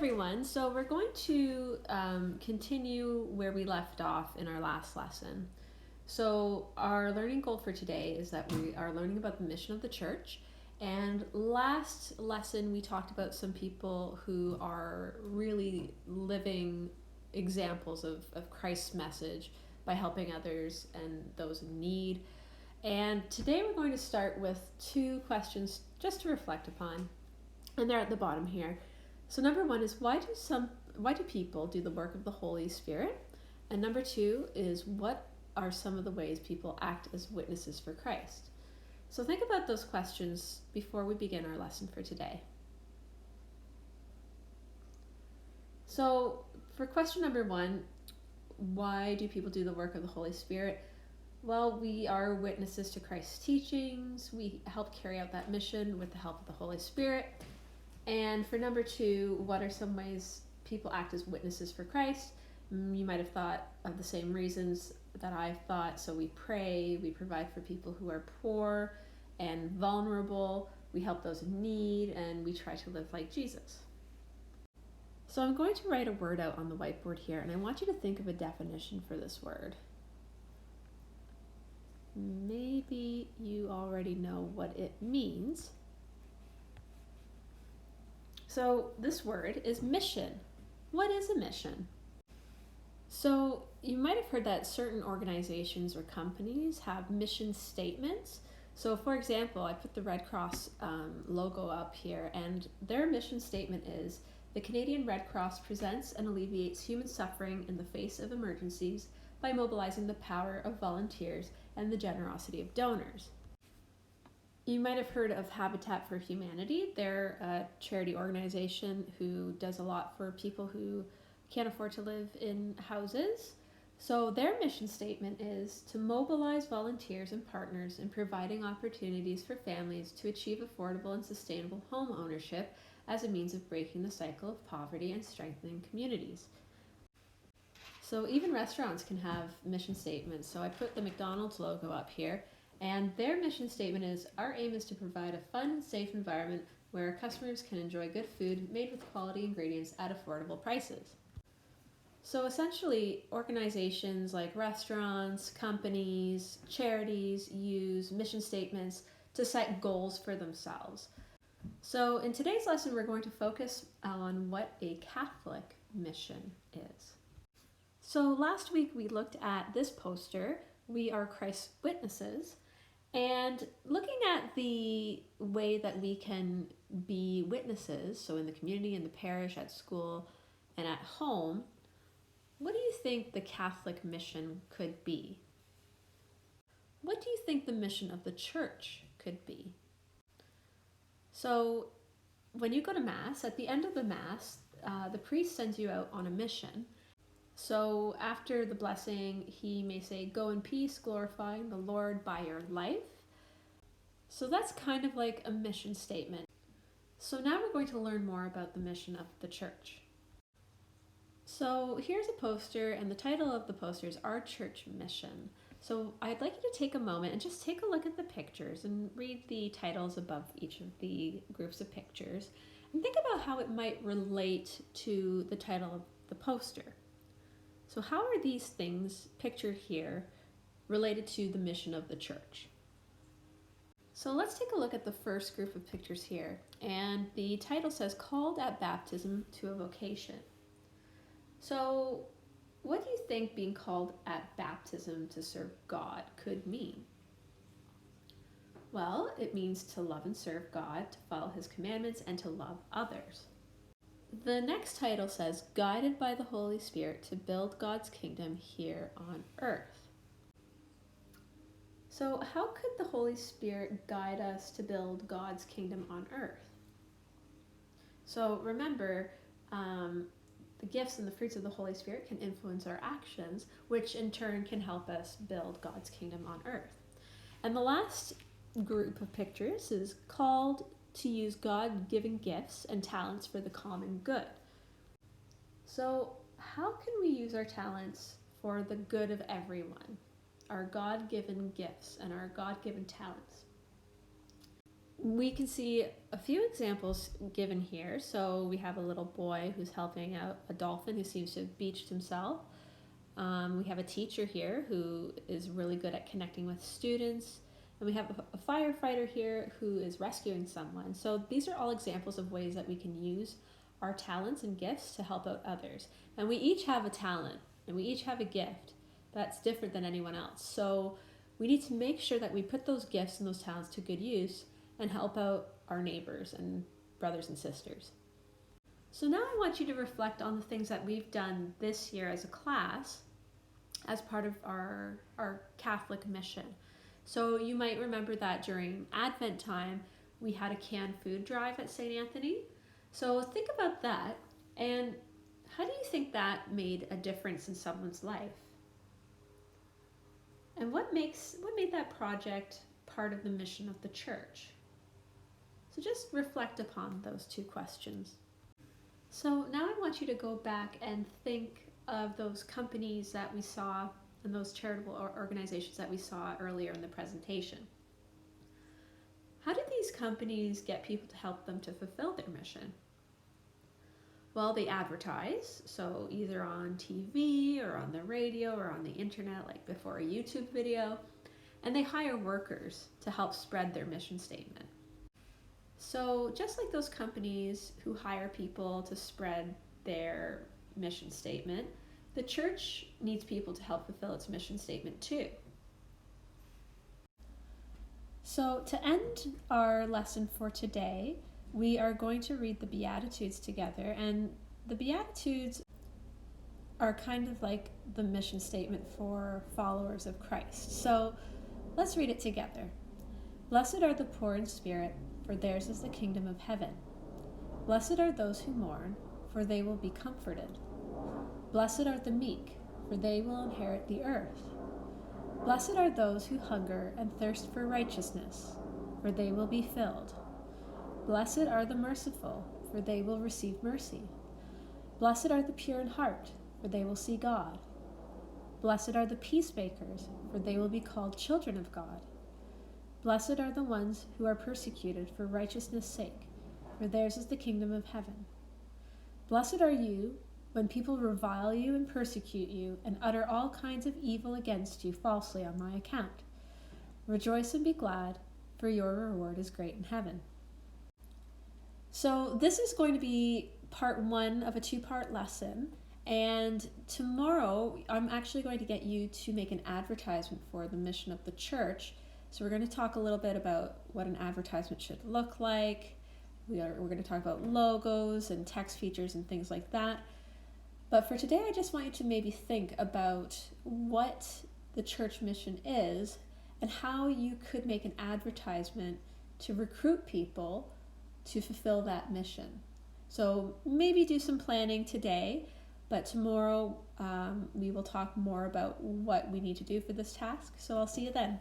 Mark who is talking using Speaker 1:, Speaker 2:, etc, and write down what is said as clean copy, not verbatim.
Speaker 1: everyone. So we're going to continue where we left off in our last lesson. So our learning goal for today is that we are learning about the mission of the church. And last lesson we talked about some people who are really living examples of Christ's message by helping others and those in need. And today we're going to start with two questions just to reflect upon. And they're at the bottom here. So number one is why do people do the work of the Holy Spirit? And number two is what are some of the ways people act as witnesses for Christ? So think about those questions before we begin our lesson for today. So for question number one, why do people do the work of the Holy Spirit? Well, we are witnesses to Christ's teachings. We help carry out that mission with the help of the Holy Spirit. And for number two, what are some ways people act as witnesses for Christ? You might have thought of the same reasons that I've thought. So we pray, we provide for people who are poor and vulnerable, we help those in need, and we try to live like Jesus. So I'm going to write a word out on the whiteboard here, and I want you to think of a definition for this word. Maybe you already know what it means. So this word is mission. What is a mission? So you might have heard that certain organizations or companies have mission statements. So for example, I put the Red Cross logo up here, and their mission statement is, the Canadian Red Cross presents and alleviates human suffering in the face of emergencies by mobilizing the power of volunteers and the generosity of donors. You might have heard of Habitat for Humanity. They're a charity organization who does a lot for people who can't afford to live in houses. So their mission statement is to mobilize volunteers and partners in providing opportunities for families to achieve affordable and sustainable home ownership as a means of breaking the cycle of poverty and strengthening communities. So even restaurants can have mission statements. So I put the McDonald's logo up here. And their mission statement is, our aim is to provide a fun and safe environment where our customers can enjoy good food made with quality ingredients at affordable prices. So essentially, organizations like restaurants, companies, charities use mission statements to set goals for themselves. So in today's lesson, we're going to focus on what a Catholic mission is. So last week we looked at this poster, We Are Christ's Witnesses. And looking at the way that we can be witnesses, so in the community, in the parish, at school, and at home, what do you think the Catholic mission could be? What do you think the mission of the church could be? So when you go to Mass, at the end of the Mass, the priest sends you out on a mission. So after the blessing, he may say, go in peace, glorifying the Lord by your life. So that's kind of like a mission statement. So now we're going to learn more about the mission of the church. So here's a poster, and the title of the poster is Our Church Mission. So I'd like you to take a moment and just take a look at the pictures and read the titles above each of the groups of pictures and think about how it might relate to the title of the poster. So how are these things pictured here related to the mission of the church? So let's take a look at the first group of pictures here. And the title says, Called at Baptism to a Vocation. So what do you think being called at baptism to serve God could mean? Well, it means to love and serve God, to follow his commandments, and to love others. The next title says, Guided by the Holy Spirit to build God's kingdom here on earth. So how could the Holy Spirit guide us to build God's kingdom on earth? So remember, the gifts and the fruits of the Holy Spirit can influence our actions, which in turn can help us build God's kingdom on earth. And the last group of pictures is called to use God-given gifts and talents for the common good. So how can we use our talents for the good of everyone? Our God-given gifts and our God-given talents. We can see a few examples given here. So we have a little boy who's helping out a dolphin who seems to have beached himself. We have a teacher here who is really good at connecting with students. And we have a firefighter here who is rescuing someone. So these are all examples of ways that we can use our talents and gifts to help out others. And we each have a talent and we each have a gift that's different than anyone else. So we need to make sure that we put those gifts and those talents to good use and help out our neighbors and brothers and sisters. So now I want you to reflect on the things that we've done this year as a class as part of our Catholic mission. So you might remember that during Advent time, we had a canned food drive at St. Anthony. So think about that, and how do you think that made a difference in someone's life? And what made that project part of the mission of the church? So just reflect upon those two questions. So now I want you to go back and think of those companies that we saw and those charitable organizations that we saw earlier in the presentation. How did these companies get people to help them to fulfill their mission? Well, they advertise, so either on TV or on the radio or on the internet, like before a YouTube video, and they hire workers to help spread their mission statement. So just like those companies who hire people to spread their mission statement, the church needs people to help fulfill its mission statement too. So to end our lesson for today, we are going to read the Beatitudes together, and the Beatitudes are kind of like the mission statement for followers of Christ. So let's read it together. Blessed are the poor in spirit, for theirs is the kingdom of heaven. Blessed are those who mourn, for they will be comforted. Blessed are the meek, for they will inherit the earth. Blessed are those who hunger and thirst for righteousness, for they will be filled. Blessed are the merciful, for they will receive mercy. Blessed are the pure in heart, for they will see God. Blessed are the peacemakers, for they will be called children of God. Blessed are the ones who are persecuted for righteousness' sake, for theirs is the kingdom of heaven. Blessed are you when people revile you and persecute you and utter all kinds of evil against you falsely on my account. Rejoice and be glad, for your reward is great in heaven. So this is going to be part one of a two-part lesson, and tomorrow I'm actually going to get you to make an advertisement for the mission of the church. So we're going to talk a little bit about what an advertisement should look like. We're going to talk about logos and text features and things like that. But for today, I just want you to maybe think about what the church mission is and how you could make an advertisement to recruit people to fulfill that mission. So maybe do some planning today, but tomorrow we will talk more about what we need to do for this task. So I'll see you then.